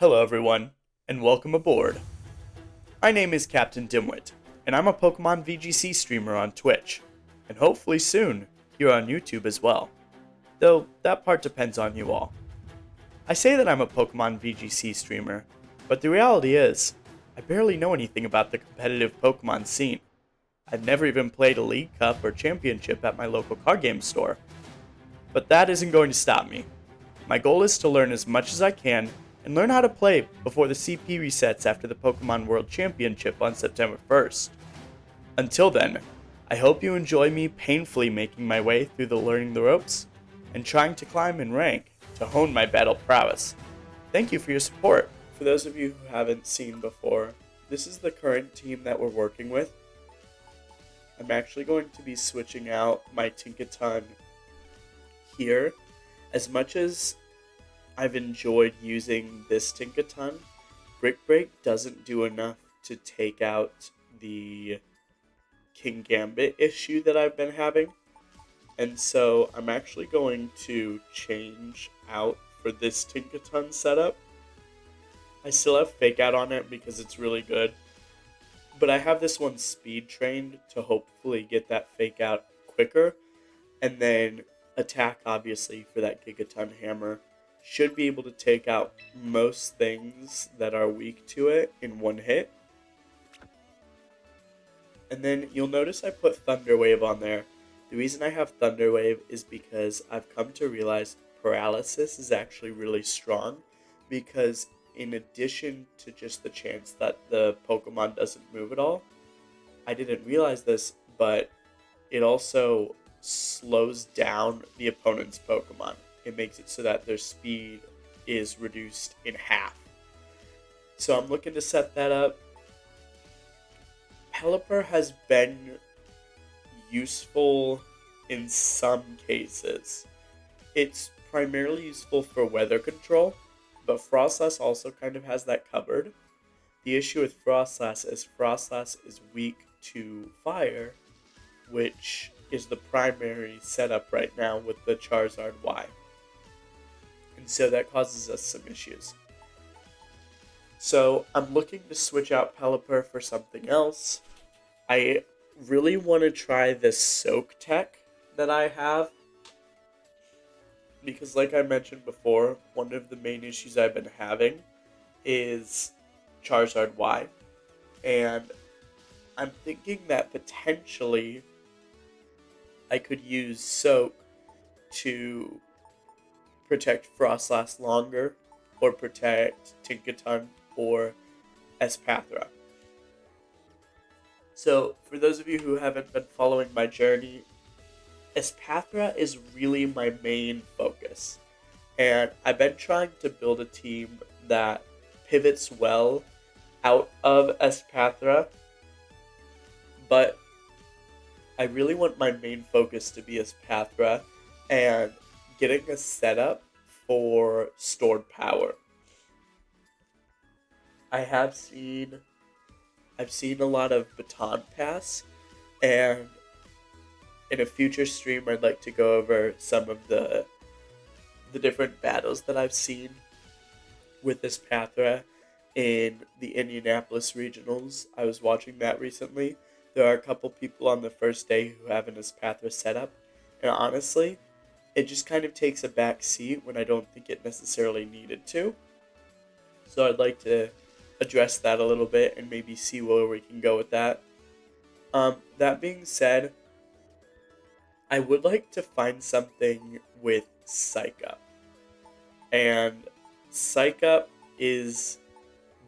Hello everyone, and welcome aboard. My name is Captain Dimwit, and I'm a Pokémon VGC streamer on Twitch, and hopefully soon here on YouTube as well, though that part depends on you all. I say that I'm a Pokémon VGC streamer, but the reality is, I barely know anything about the competitive Pokémon scene. I've never even played a League Cup or Championship at my local card game store. But that isn't going to stop me. My goal is to learn as much as I can and learn how to play before the CP resets after the Pokemon World Championship on September 1st. Until then, I hope you enjoy me painfully making my way through the learning the ropes and trying to climb in rank to hone my battle prowess. Thank you for your support. For those of you who haven't seen before, this is the current team that we're working with. I'm actually going to be switching out my Tinkaton here. As much as I've enjoyed using this Tinkaton, Brick Break doesn't do enough to take out the King Gambit issue that I've been having. And so I'm actually going to change out for this Tinkaton setup. I still have Fake Out on it because it's really good. But I have this one speed trained to hopefully get that Fake Out quicker. And then Attack, obviously, for that Gigaton Hammer. Should be able to take out most things that are weak to it in one hit. And then you'll notice I put Thunder Wave on there. The reason I have Thunder Wave is because I've come to realize Paralysis is actually really strong, because in addition to just the chance that the Pokemon doesn't move at all, I didn't realize this, but it also slows down the opponent's Pokemon. It makes it so that their speed is reduced in half. So I'm looking to set that up. Pelipper has been useful in some cases. It's primarily useful for weather control, but Frostlass also kind of has that covered. The issue with Frostlass is weak to fire, which is the primary setup right now with the Charizard Y. And so that causes us some issues. So I'm looking to switch out Pelipper for something else. I really want to try this Soak tech that I have, because like I mentioned before, one of the main issues I've been having is Charizard Y. And I'm thinking that potentially I could use Soak to protect Frostlass longer, or protect Tinkaton or Espathra. So, for those of you who haven't been following my journey, Espathra is really my main focus. And I've been trying to build a team that pivots well out of Espathra, but I really want my main focus to be Espathra and getting a setup for stored power. I've seen a lot of Baton Pass, and in a future stream I'd like to go over some of the different battles that I've seen with this Espathra in the Indianapolis regionals. I was watching that recently. There are a couple people on the first day who have an Espathra setup, and honestly, it just kind of takes a back seat when I don't think it necessarily needed to. So I'd like to address that a little bit and maybe see where we can go with that. That being said, I would like to find something with Psych Up. And Psych Up is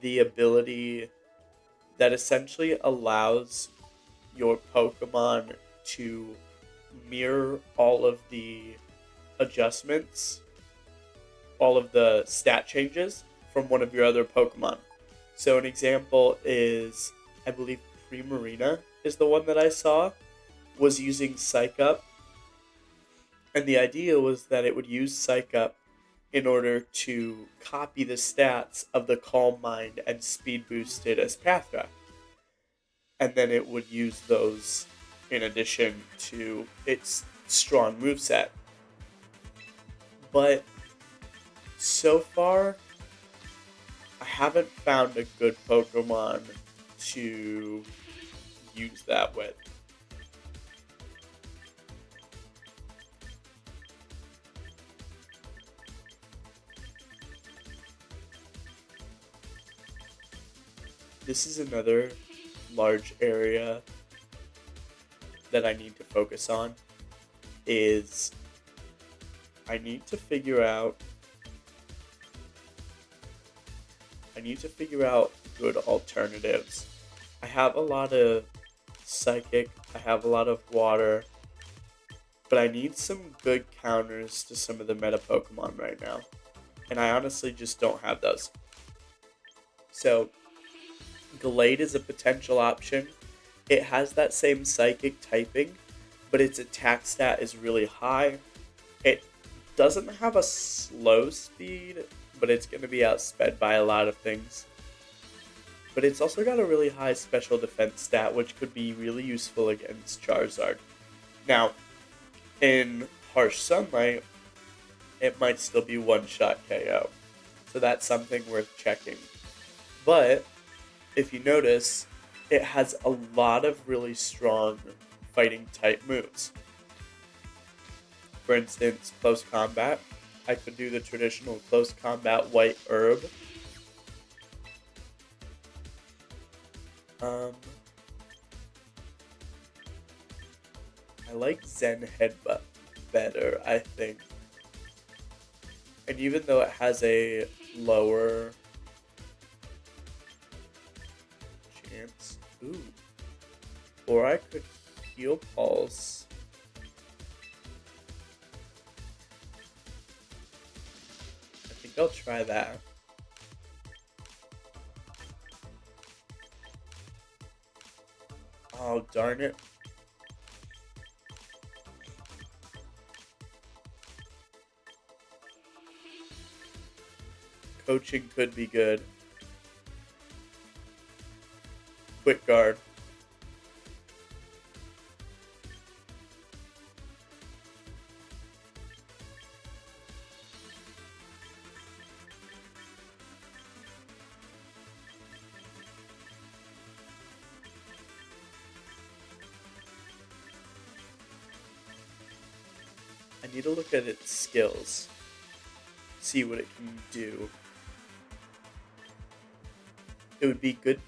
the ability that essentially allows your Pokemon to mirror all of the adjustments, all of the stat changes from one of your other Pokemon. So an example is, I believe Primarina is the one that I saw, was using Psych Up. And the idea was that it would use Psych Up in order to copy the stats of the Calm Mind and Speed Boosted Espathra. And then it would use those in addition to its strong moveset. But so far, haven't found a good Pokemon to use that with. This is another large area that I need to focus on, is I need to figure out good alternatives. I have a lot of Psychic, I have a lot of Water, but I need some good counters to some of the meta Pokemon right now. And I honestly just don't have those. So, Glade is a potential option. It has that same Psychic typing, but its attack stat is really high. It doesn't have a slow speed, but it's going to be outsped by a lot of things. But it's also got a really high special defense stat, which could be really useful against Charizard. Now, in Harsh Sunlight, it might still be one-shot KO. So that's something worth checking. But, if you notice, it has a lot of really strong fighting type moves. For instance, close combat. I could do the traditional close combat white herb. I like Zen Headbutt better, I think. And even though it has a lower chance, or I could Heal Pulse. I think I'll try that. Oh, darn it. Coaching could be good. Quick Guard. I need to look at its skills. See what it can do. It would be good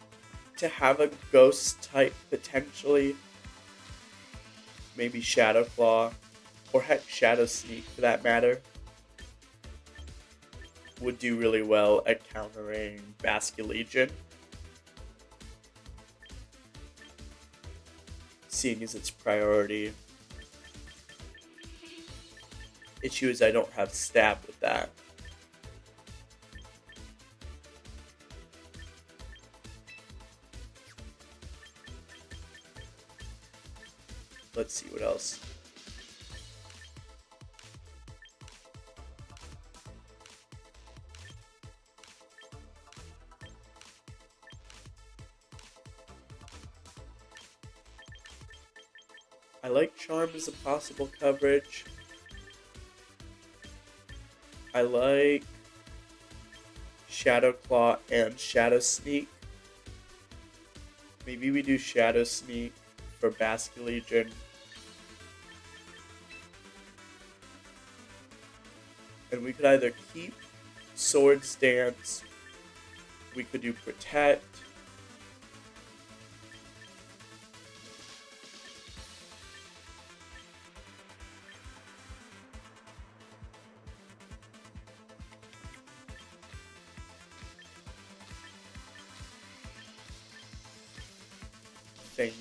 to have a ghost type potentially. Maybe Shadow Claw. Or heck, Shadow Sneak for that matter. Would do really well at countering Basculegion. Seeing as its priority. Issue is I don't have Stab with that. Let's see what else. I like Charm as a possible coverage. I like Shadow Claw and Shadow Sneak. Maybe we do Shadow Sneak for Basculegion. And we could either keep Swords Dance, we could do Protect. Faint.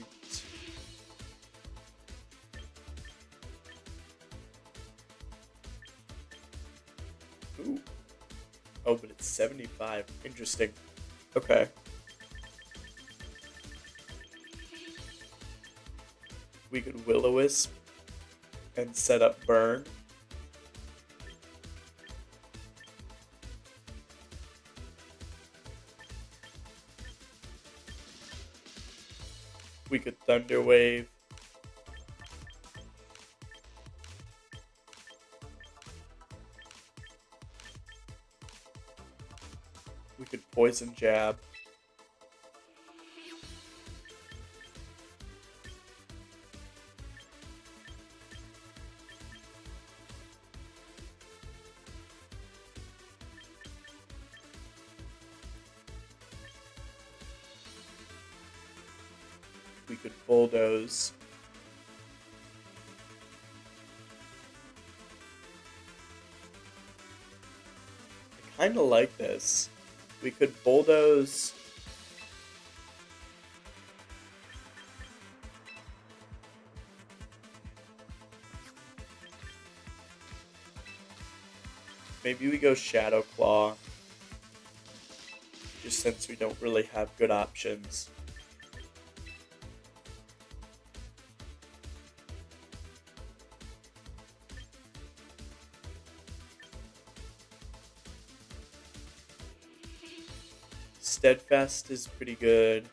Ooh. Oh, but it's 75. Interesting. Okay. We could Will-O-Wisp and set up Burn. We could Thunder Wave. We could poison jab. We could bulldoze. I kind of like this. We could bulldoze. Maybe we go Shadow Claw, just since we don't really have good options. Steadfast is pretty good.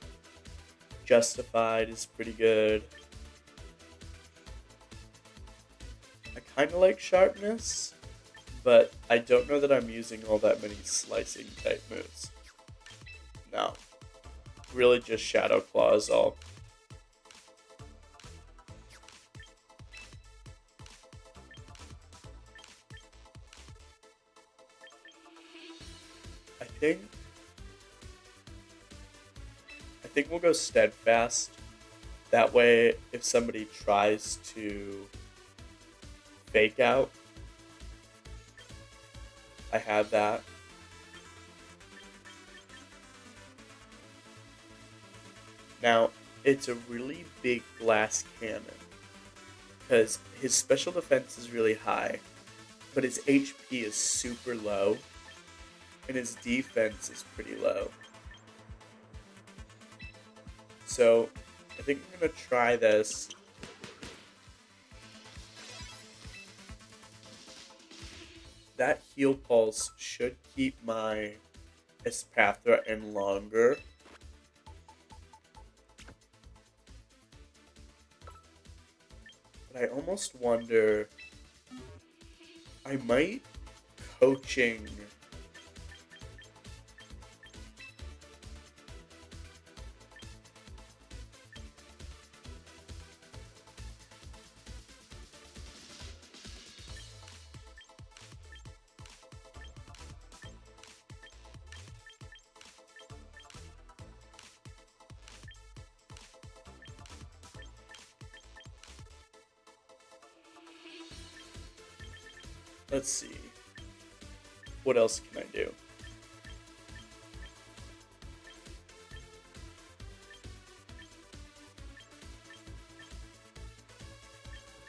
Justified is pretty good. I kind of like Sharpness, but I don't know that I'm using all that many slicing type moves. No. Really just Shadow Claw is all. I think we'll go Steadfast. That way, if somebody tries to fake out, I have that. Now, it's a really big glass cannon, because his special defense is really high, but his HP is super low, and his defense is pretty low. So, I think I'm going to try this. That Heal Pulse should keep my Espathra in longer. But I almost wonder, I might coaching let's see. What else can I do?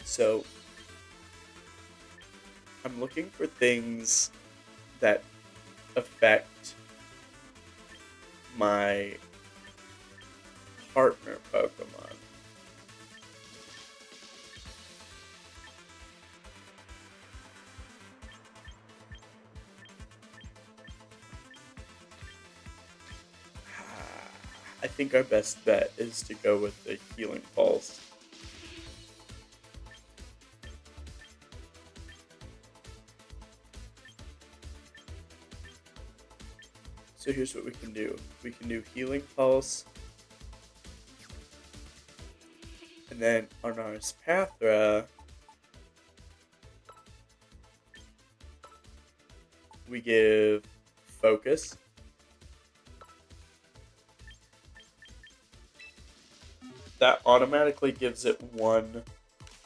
So, I'm looking for things that affect my partner Pokemon. I think our best bet is to go with the Healing Pulse. So here's what we can do. We can do Healing Pulse. And then on our Espathra, we give Focus. That automatically gives it one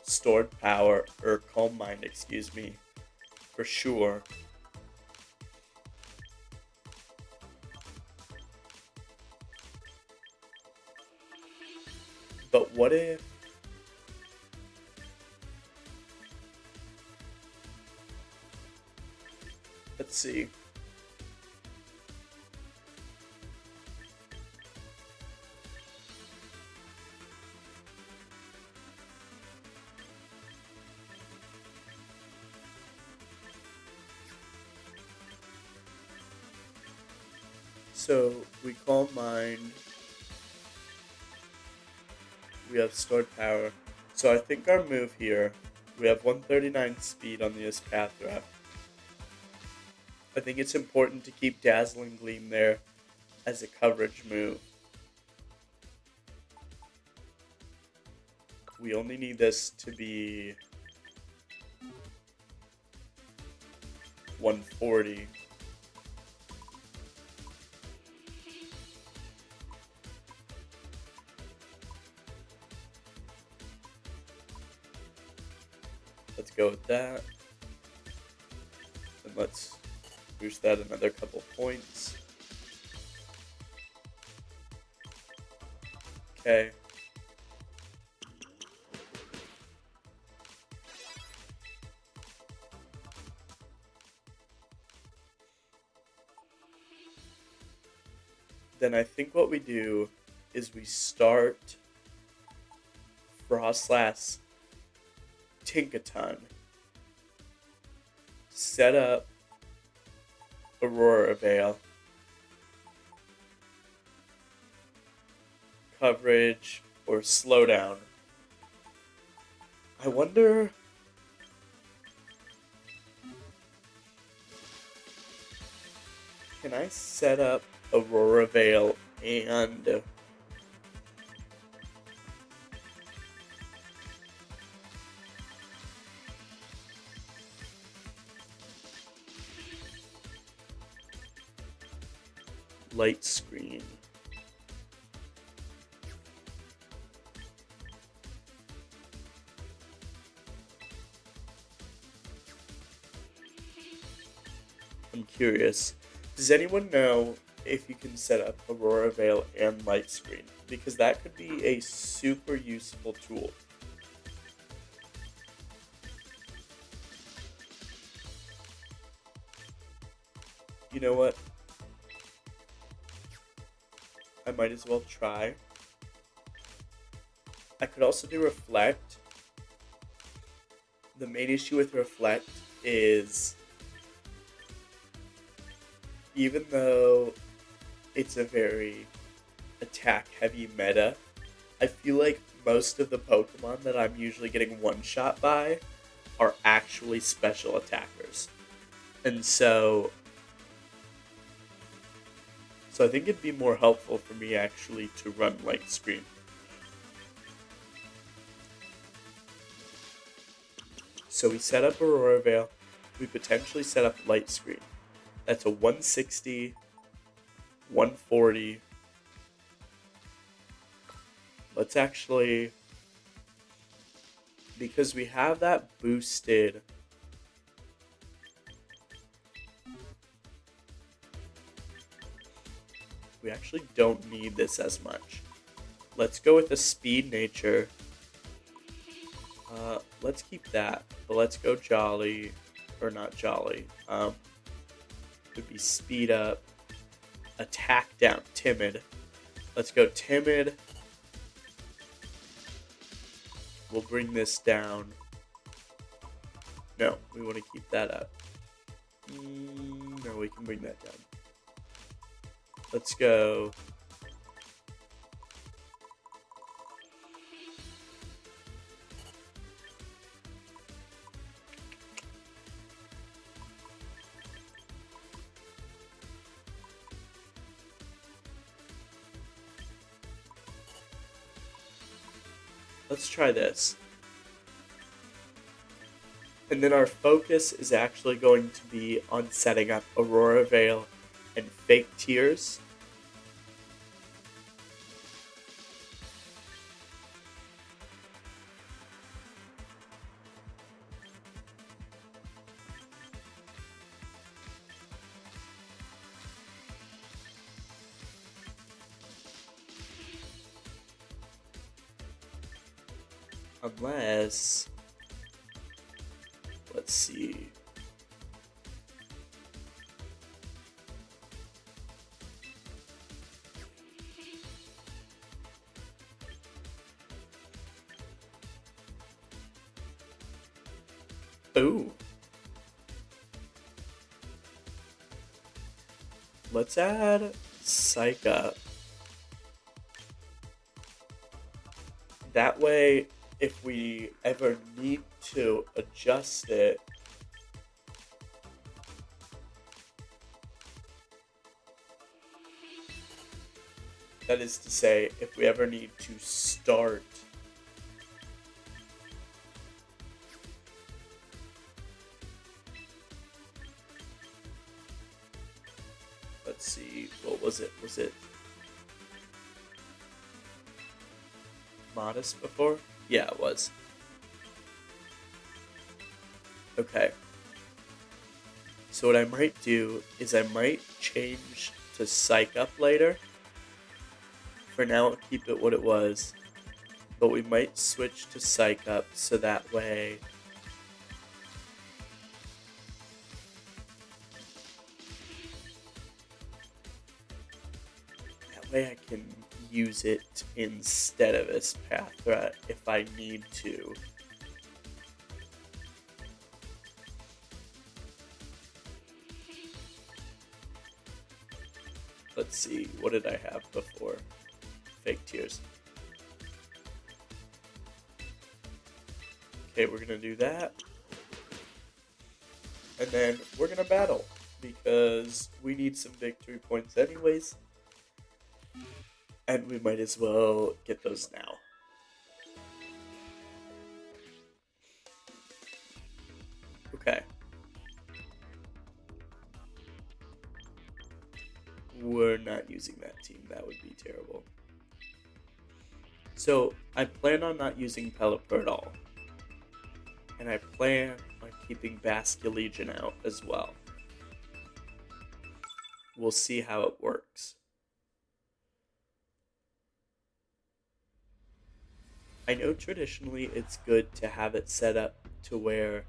stored power, or Calm Mind, excuse me, for sure. But what if... Let's see. So we Calm Mind. We have stored power. So I think our move here, we have 139 speed on the Espathra. I think it's important to keep Dazzling Gleam there as a coverage move. We only need this to be 140. Let's go with that. And let's boost that another couple points. Okay. Then I think what we do is we start Frostlass Tinkaton, set up Aurora Veil, coverage, or slowdown. I wonder... Can I set up Aurora Veil and... light screen? I'm curious. Does anyone know if you can set up Aurora Veil and light screen? Because that could be a super useful tool. You know what? I might as well try. I could also do Reflect. The main issue with Reflect is, even though it's a very attack-heavy meta, I feel like most of the Pokemon that I'm usually getting one-shot by are actually special attackers. And so I think it'd be more helpful for me actually to run light screen. So we set up Aurora Veil, we potentially set up light screen. That's a 160, 140. Let's actually, because we have that boosted, we actually don't need this as much. Let's go with a speed nature. Let's keep that, but let's go Jolly, or not Jolly. Would be speed up, attack down, timid. Let's go timid. We'll bring this down. No, we want to keep that up. No, we can bring that down. Let's go. Let's try this. And then our focus is actually going to be on setting up Aurora Veil and Fake Tears. Unless, let's see. Ooh. Let's add Psych Up. That way, if we ever need to adjust it, That is to say, if we ever need to start let's see, what was it? Was it Modest before? Yeah, it was. Okay. So what I might do is I might change to Psych Up later. For now, I'll keep it what it was. But we might switch to Psych Up so that way I can use it instead of this path threat if I need to. Let's see, what did I have before? Fake Tears. Okay, we're gonna do that. And then we're gonna battle, because we need some victory points anyways. And we might as well get those now. Okay. We're not using that team. That would be terrible. So, I plan on not using Pelipper at all. And I plan on keeping Basculegion out as well. We'll see how it works. I know traditionally it's good to have it set up to where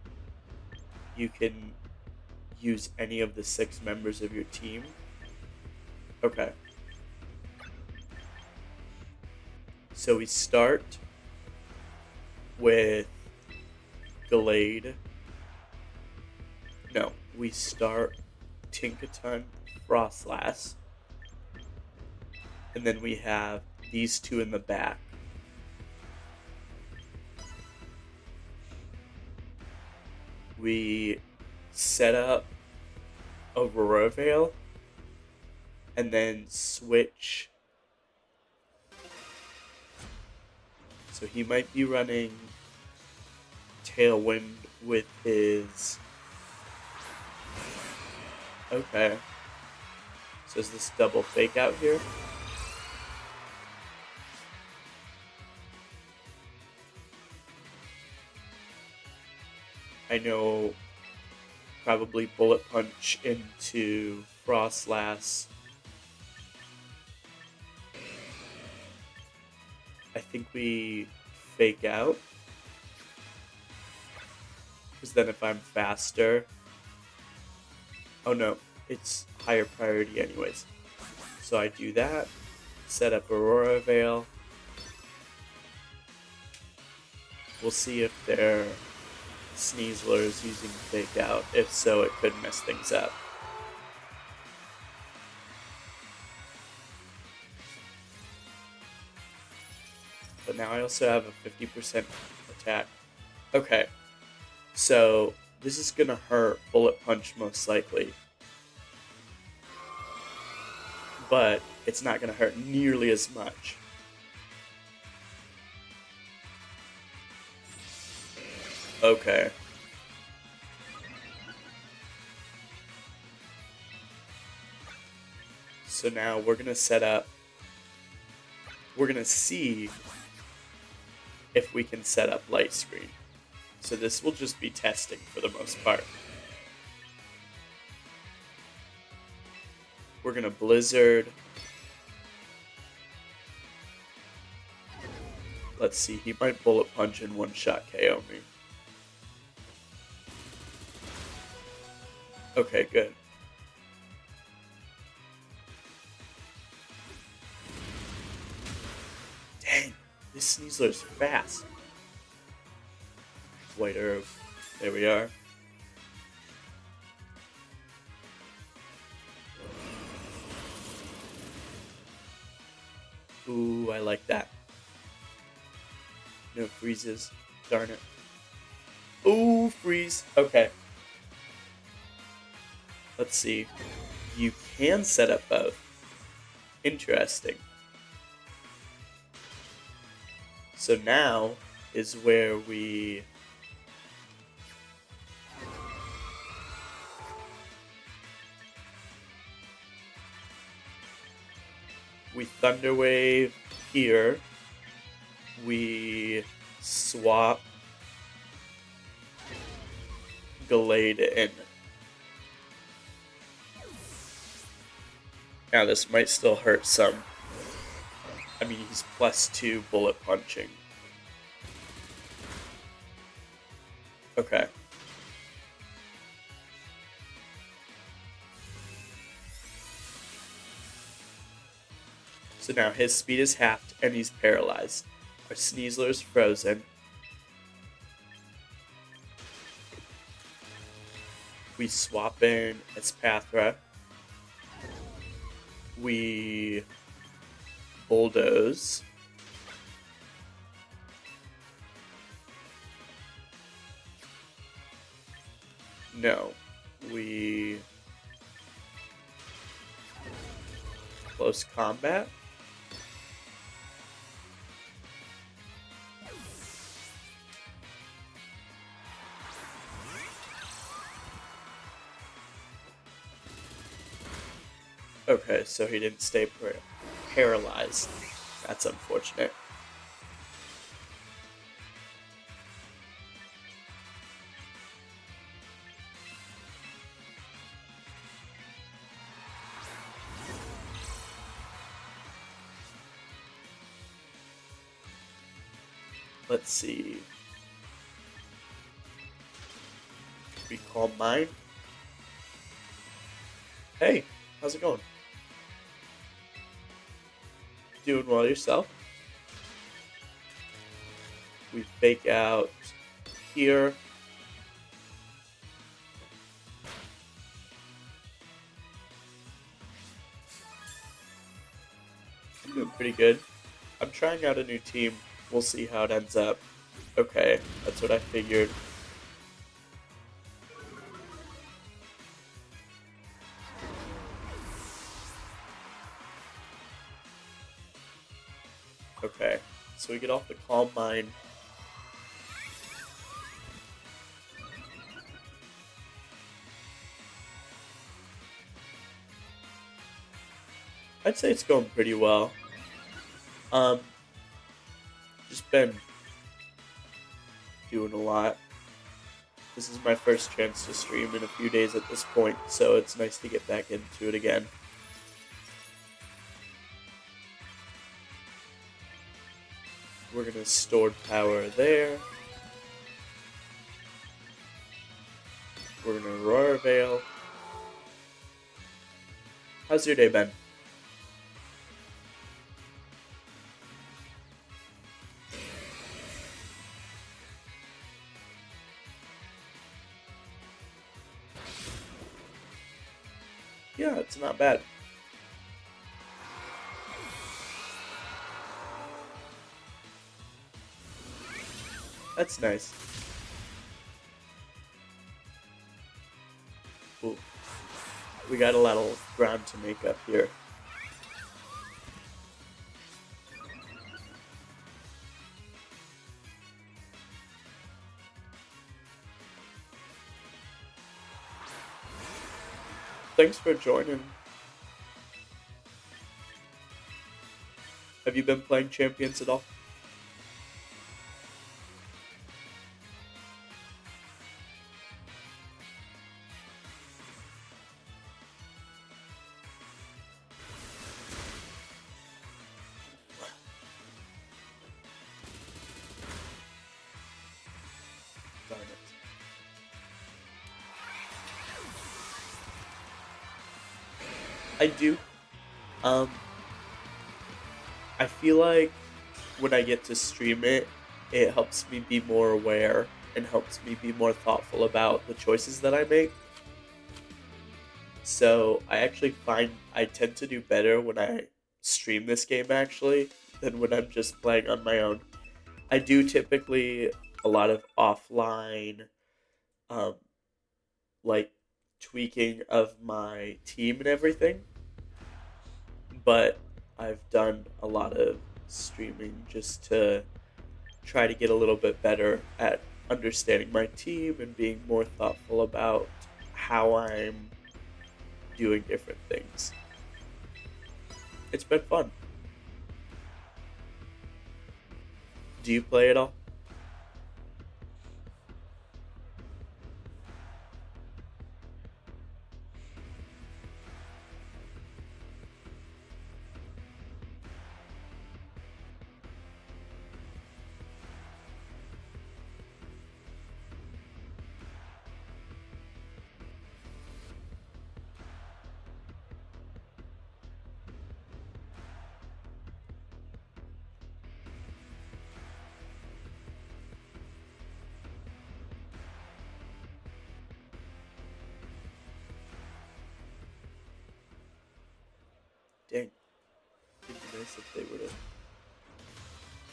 you can use any of the 6 members of your team. Okay. So we start with Gallade. No, we start Tinkaton, Frostlass. And then we have these 2 in the back. We set up Aurora Veil and then switch. So he might be running Tailwind with his... Okay. So is this double fake out here? I know probably Bullet Punch into Frostlass. I think we fake out. Because then if I'm faster... Oh no, it's higher priority anyways. So I do that, set up Aurora Veil. We'll see if their Sneasler is using Fake Out. If so, it could mess things up. But now I also have a 50% attack. Okay, so this is gonna hurt Bullet Punch most likely. But it's not gonna hurt nearly as much. Okay. So now we're gonna set up, we're gonna see if we can set up Light Screen. So this will just be testing for the most part. We're gonna Blizzard. Let's see, he might Bullet Punch and one-shot KO me. Okay, good. Dang, this Sneasler's fast. White Herb. There we are. Ooh, I like that. No freezes. Darn it. Ooh, freeze. Okay. Let's see. You can set up both. Interesting. So now is where we Thunder Wave here. We swap Gallade in. Now this might still hurt some. I mean, he's +2 bullet punching. Okay. So now his speed is halved and he's paralyzed. Our Sneasler's frozen. We swap in Espathra. We bulldoze. No. We close combat. Okay, so he didn't stay paralyzed. That's unfortunate. Let's see. We call mine. Hey, how's it going? Doing well yourself? We fake out here. I'm doing pretty good. I'm trying out a new team. We'll see how it ends up. Okay, that's what I figured. Okay, so we get off the Calm Mind. I'd say it's going pretty well. Just been doing a lot. This is my first chance to stream in a few days at this point, so it's nice to get back into it again. We're gonna stored power there. We're gonna Aurora Veil. How's your day been? Yeah, it's not bad. That's nice. Ooh. We got a lot of ground to make up here. Thanks for joining. Have you been playing Champions at all? Darn it. I do. I feel like when I get to stream it, it helps me be more aware and helps me be more thoughtful about the choices that I make. So I actually find I tend to do better when I stream this game actually than when I'm just playing on my own. I do typically a lot of offline, um, like tweaking of my team and everything, but I've done a lot of streaming just to try to get a little bit better at understanding my team and being more thoughtful about how I'm doing different things. It's been fun. Do you play at all? Dang, it'd be nice if they were to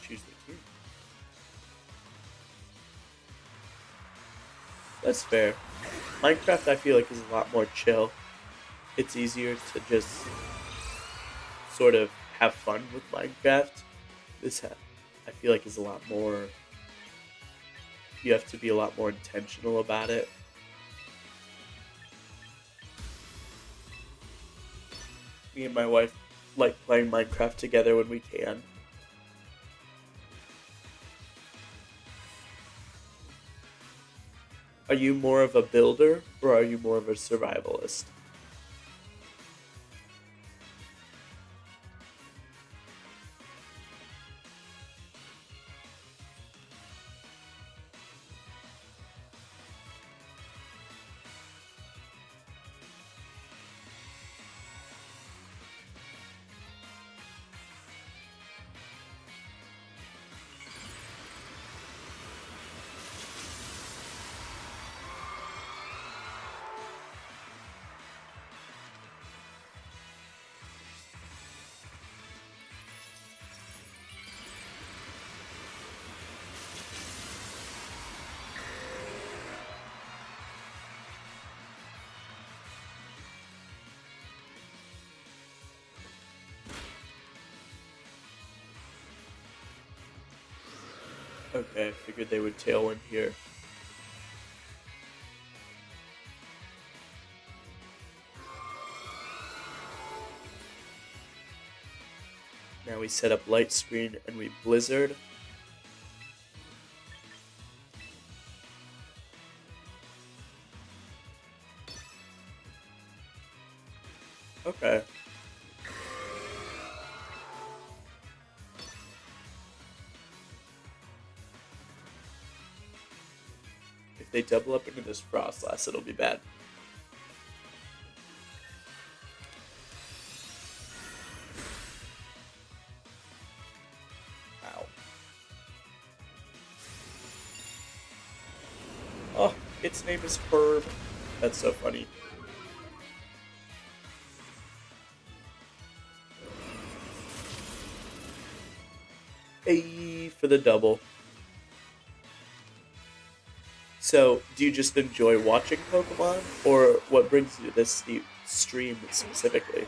choose their team. That's fair. Minecraft, I feel like, is a lot more chill. It's easier to just sort of have fun with Minecraft. I feel like, is a lot more. You have to be a lot more intentional about it. Me and my wife like playing Minecraft together when we can. Are you more of a builder or are you more of a survivalist? Okay, I figured they would tailwind here. Now we set up light screen and we blizzard. Okay. If they double up into this Frostlass, it'll be bad. Ow. Oh, its name is Herb. That's so funny. A for the double. So, do you just enjoy watching Pokemon, or what brings you to this stream specifically?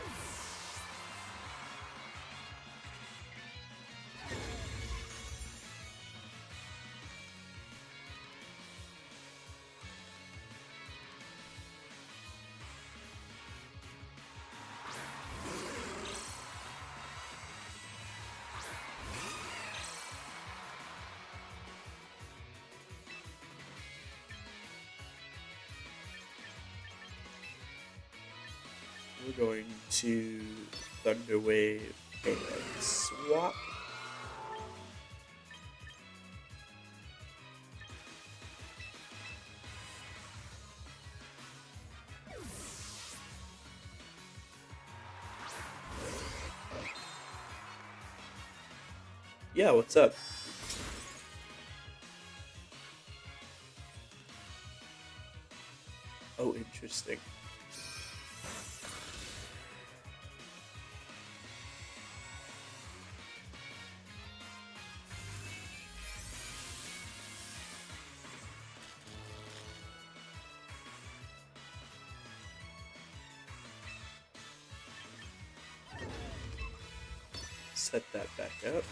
We're going to Thunder Wave and swap. Yeah, what's up? Oh, interesting. Set that back up.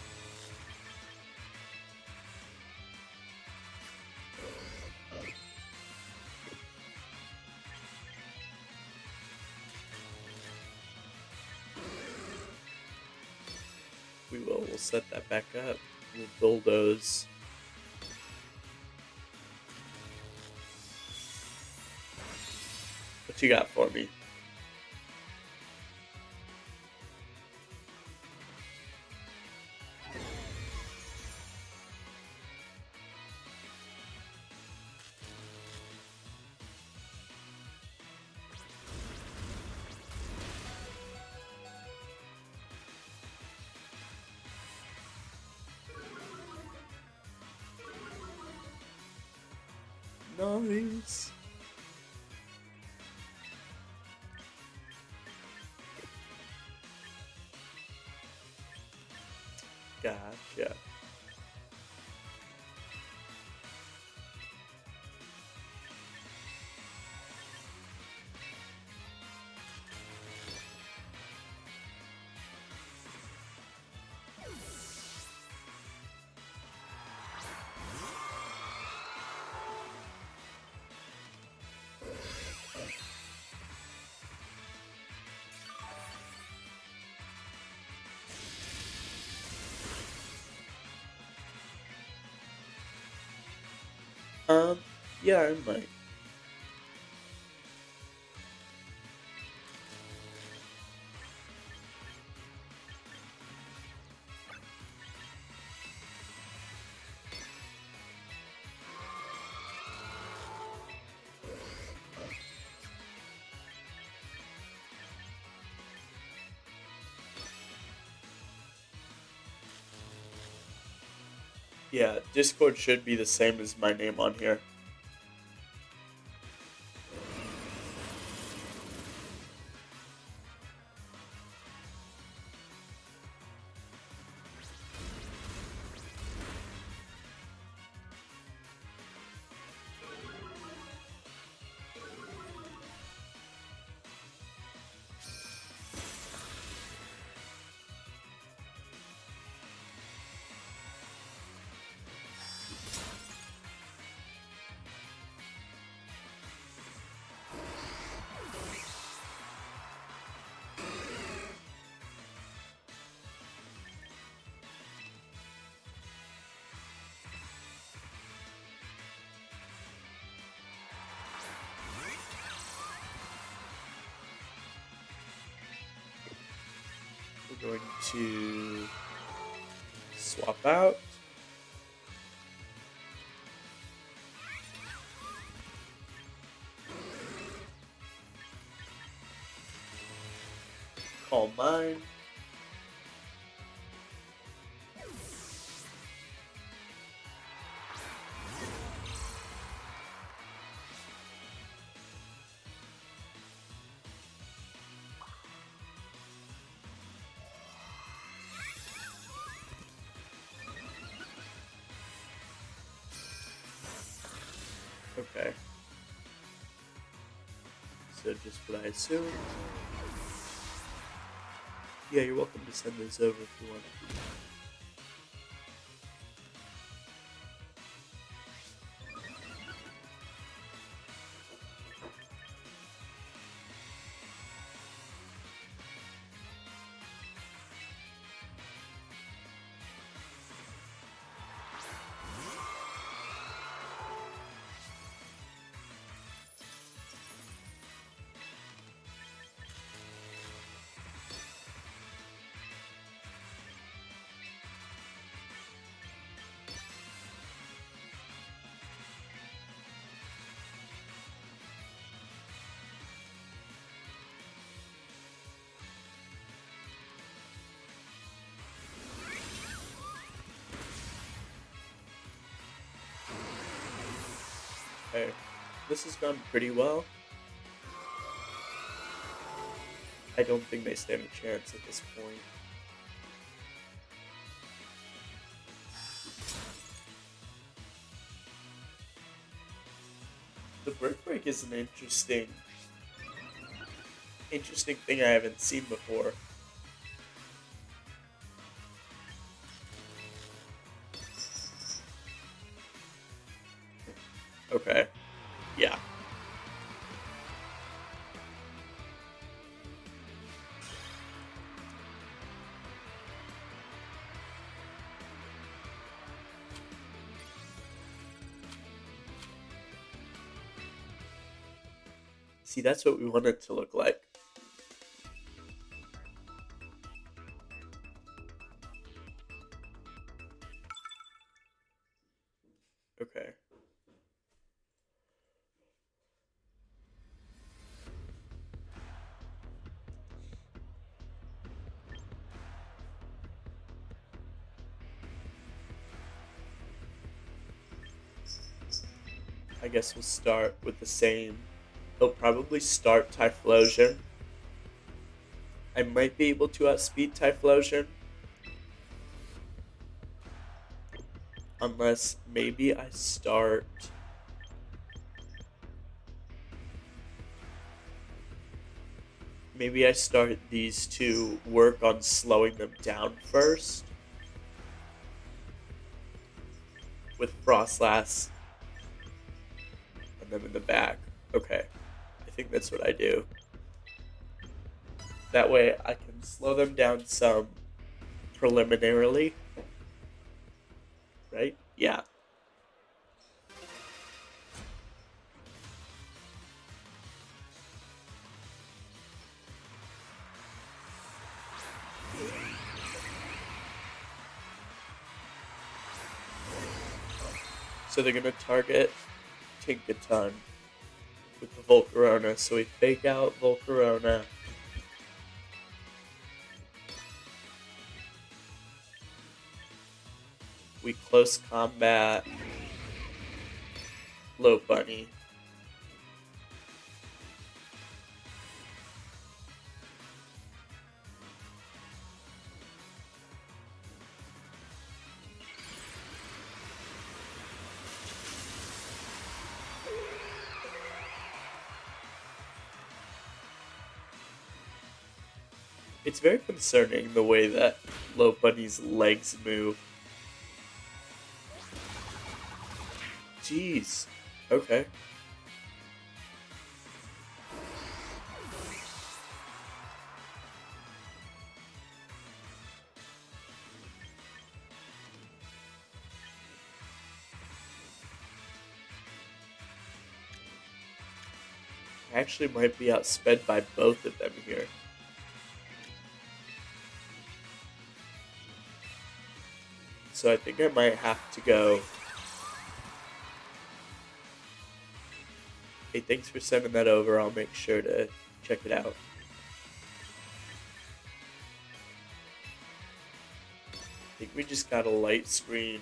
we will. We'll set that back up. We'll bulldoze. What you got for me? Nice. Gotcha. Yeah, I might. Yeah, Discord should be the same as my name on here. We're going to swap out. Call mine. Okay. So just what I assumed. Yeah, you're welcome to send those over if you want. Okay, this has gone pretty well. I don't think they stand a chance at this point. The Brick Break is an interesting thing I haven't seen before. Okay. Yeah. See, that's what we want it to look like. Okay. I guess we'll start with the same. He'll probably start Typhlosion. I might be able to outspeed Typhlosion. Unless maybe I start... Maybe I start these to work on slowing them down first. With Frostlass. And then in the back. Okay. I think that's what I do. That way I can slow them down some preliminarily. Right? Yeah. So they're going to target Tinkaton with the Volcarona. So we fake out Volcarona. We close combat Lopunny. It's very concerning the way that Lopunny's legs move. Jeez. Okay. I actually might be outsped by both of them here. So I think I might have to go. Hey, thanks for sending that over. I'll make sure to check it out. I think we just got a light screen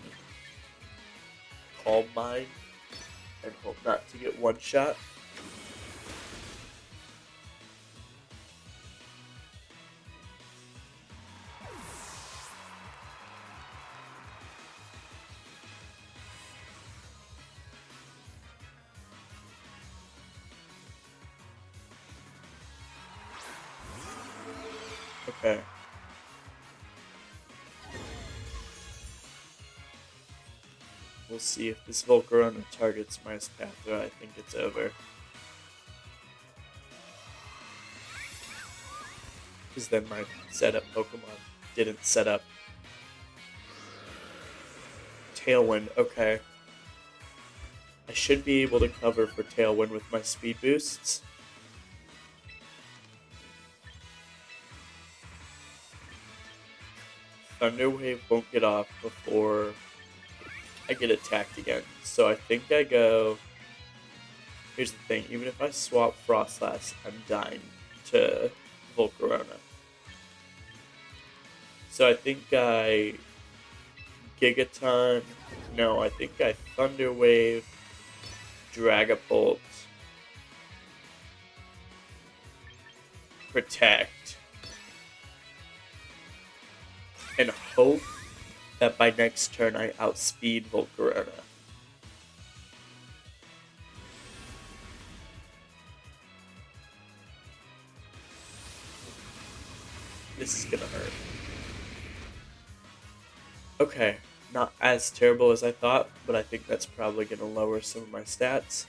Calm Mind and hope not to get one shot. Okay. We'll see if this Volcarona targets my Spathra. I think it's over. Because then my setup Pokemon didn't set up. Tailwind, okay. I should be able to cover for Tailwind with my speed boosts. Thunder Wave won't get off before I get attacked again. So I think I go... Here's the thing, even if I swap Frostlass, I'm dying to Volcarona. So I think I Gigaton. No, I think I Thunder Wave, Dragapult, Protect, and hope that by next turn I outspeed Volcarona. This is gonna hurt. Okay, not as terrible as I thought, but I think that's probably gonna lower some of my stats.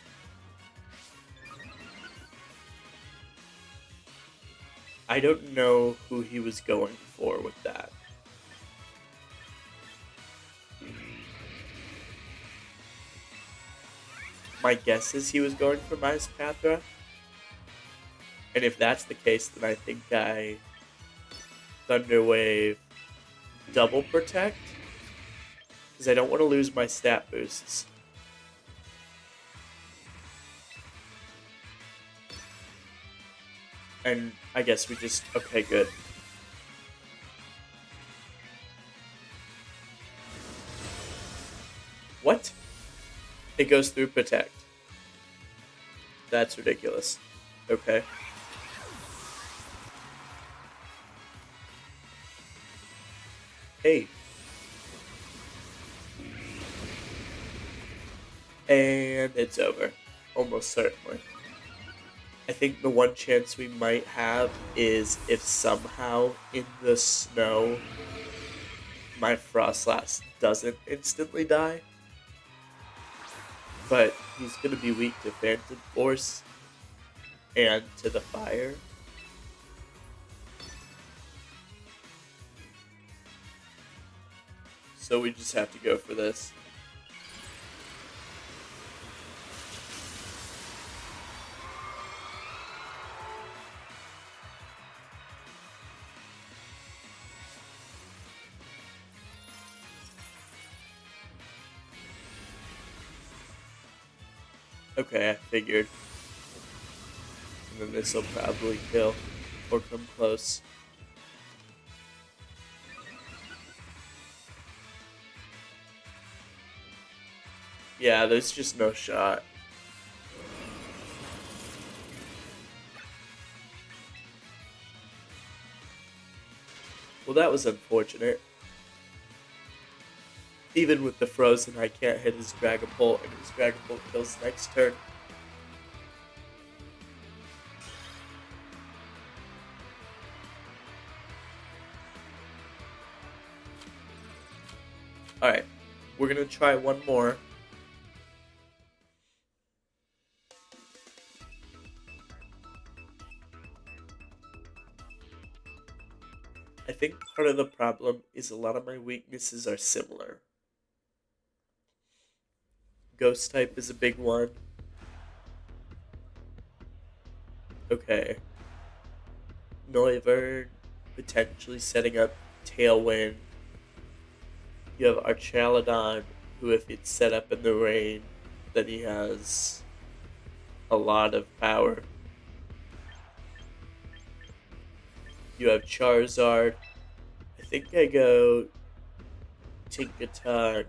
I don't know who he was going for with that. My guess is he was going for my Spathra. And if that's the case, then I think I Thunder Wave double protect, because I don't want to lose my stat boosts. And I guess we just... Okay, good. What? It goes through protect. That's ridiculous. Okay. Hey. And it's over. Almost certainly. I think the one chance we might have is if somehow in the snow my Frostlass doesn't instantly die. But he's going to be weak to Phantom Force and to the fire. So we just have to go for this. Okay, I figured. And then this will probably kill or come close. Yeah, there's just no shot. Well, that was unfortunate. Even with the frozen, I can't hit his Dragon Bolt, and his Dragon Bolt kills next turn. Alright, we're gonna try one more. I think part of the problem is a lot of my weaknesses are similar. Ghost type is a big one. Okay. Noivern, potentially setting up Tailwind. You have Archaladon, who if it's set up in the rain, then he has a lot of power. You have Charizard. I think I go Tinkaton.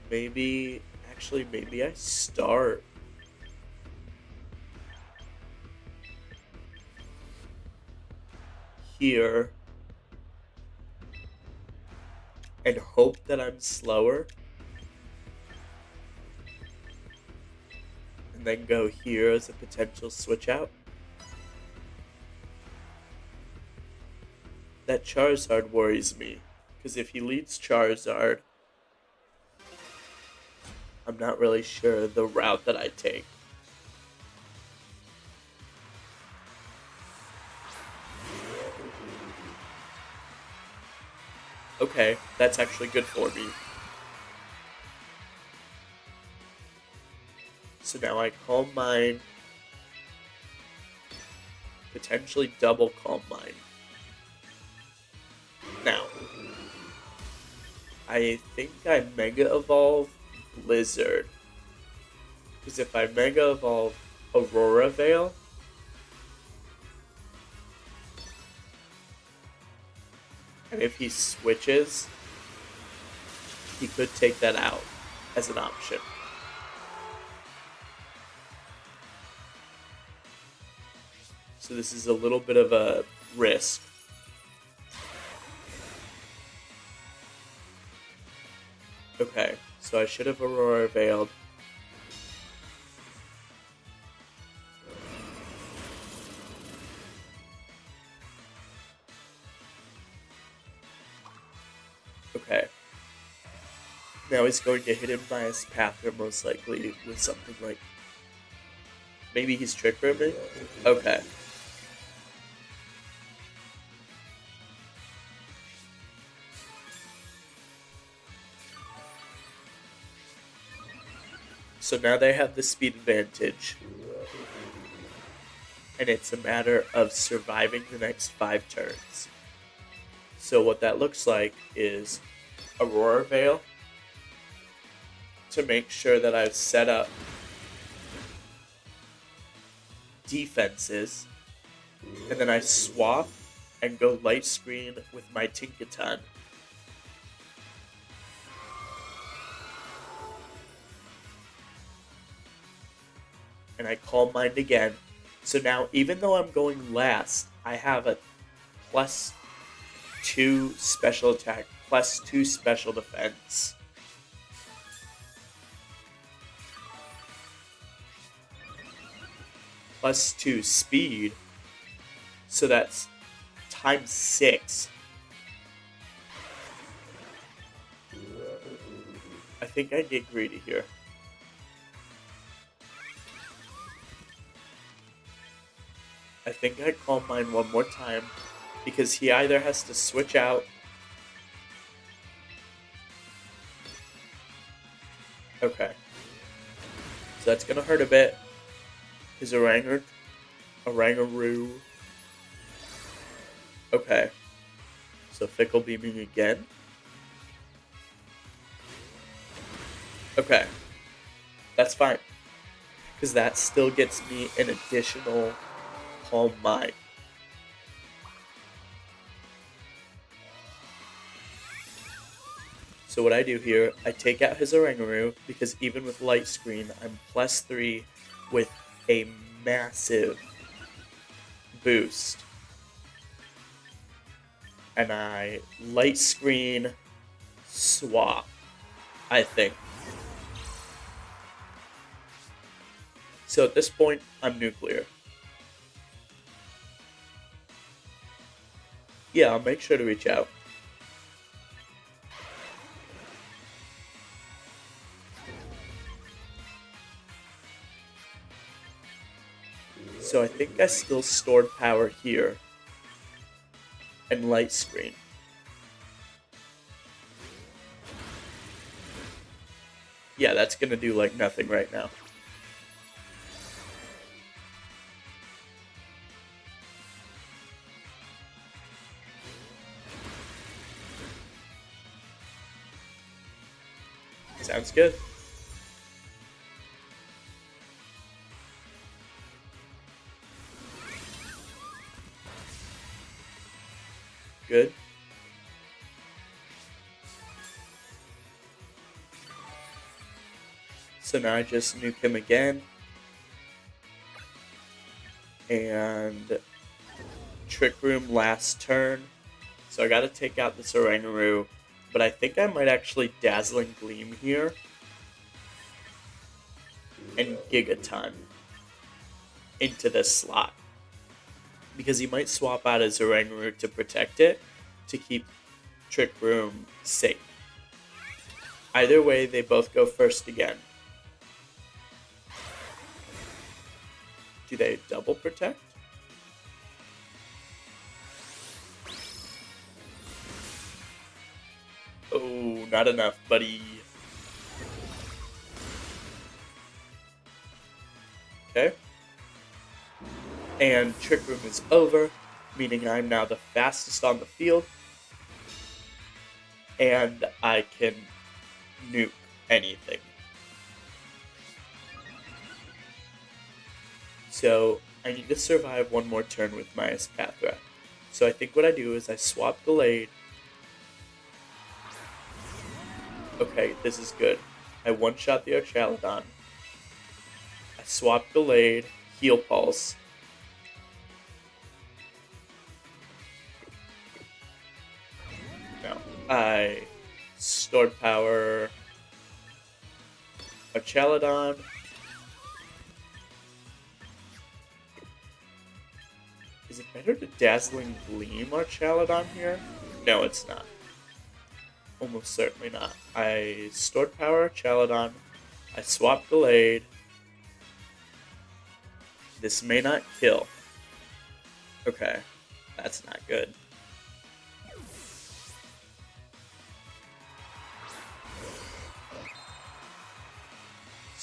Maybe I start here and hope that I'm slower, and then go here as a potential switch out. That Charizard worries me, because if he leads Charizard, I'm not really sure the route that I take. Okay, that's actually good for me. So now I Calm Mind, potentially double Calm Mind. Now, I think I Mega Evolve Blizzard. Because if I Mega Evolve Aurora Veil, and if he switches, he could take that out as an option. So this is a little bit of a risk. Okay, so I should have Aurora Veiled. Okay. Now he's going to hit him by his Pathra, most likely, with something like... Maybe he's Trick Rooming? Okay. So now they have the speed advantage. And it's a matter of surviving the next 5 turns. So what that looks like is Aurora Veil to make sure that I've set up defenses, and then I swap and go Light Screen with my Tinkaton. And I Calm Mind again. So now, even though I'm going last, I have a +2 special attack, +2 special defense. +2 speed. So that's times 6. I think I get greedy here. I think I Calm Mind one more time because he either has to switch out. Okay. So that's gonna hurt a bit. His Orangaroo. Okay. So Fickle Beaming again. Okay. That's fine. Because that still gets me an additional Calm Mind. So what I do here, I take out his Orangaroo because even with Light Screen, I'm +3 with a massive boost. And I Light Screen swap, I think. So at this point, I'm nuclear. Yeah, I'll make sure to reach out. So I think I still stored power here. And Light Screen. Yeah, that's gonna do like nothing right now. Sounds good. Good. So now I just nuke him again. And Trick Room last turn. So I gotta take out this Orangaroo. But I think I might actually Dazzling Gleam here. And Gigaton into this slot. Because he might swap out his Orangaroo to protect it to keep Trick Room safe. Either way, they both go first again. Do they double protect? Oh, not enough, buddy. Okay. And Trick Room is over, meaning I'm now the fastest on the field. And I can nuke anything. So I need to survive one more turn with my Espathra. So I think what I do is I swap Delayed. Okay, this is good. I one-shot the Ochalodon. I swap Delayed, Heal Pulse. No. I stored power Ochalodon. Is it better to Dazzling Gleam Ochalodon here? No, it's not. Almost certainly not. I stored power Ochalodon. I swapped Delayed. This may not kill. Okay, that's not good.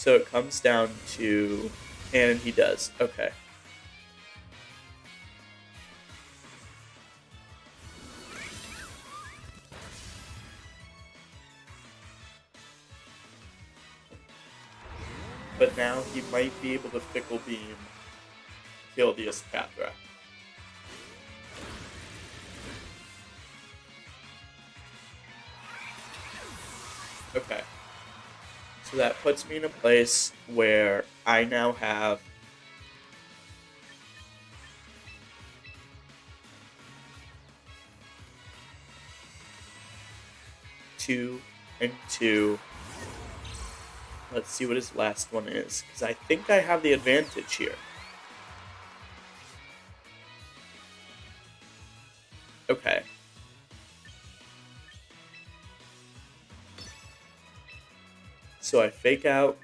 So it comes down to... And he does. Okay. But now he might be able to Fickle Beam, kill the Escatra. Okay. So that puts me in a place where I now have 2 and 2. Let's see what his last one is, because I think I have the advantage here. Okay. So I fake out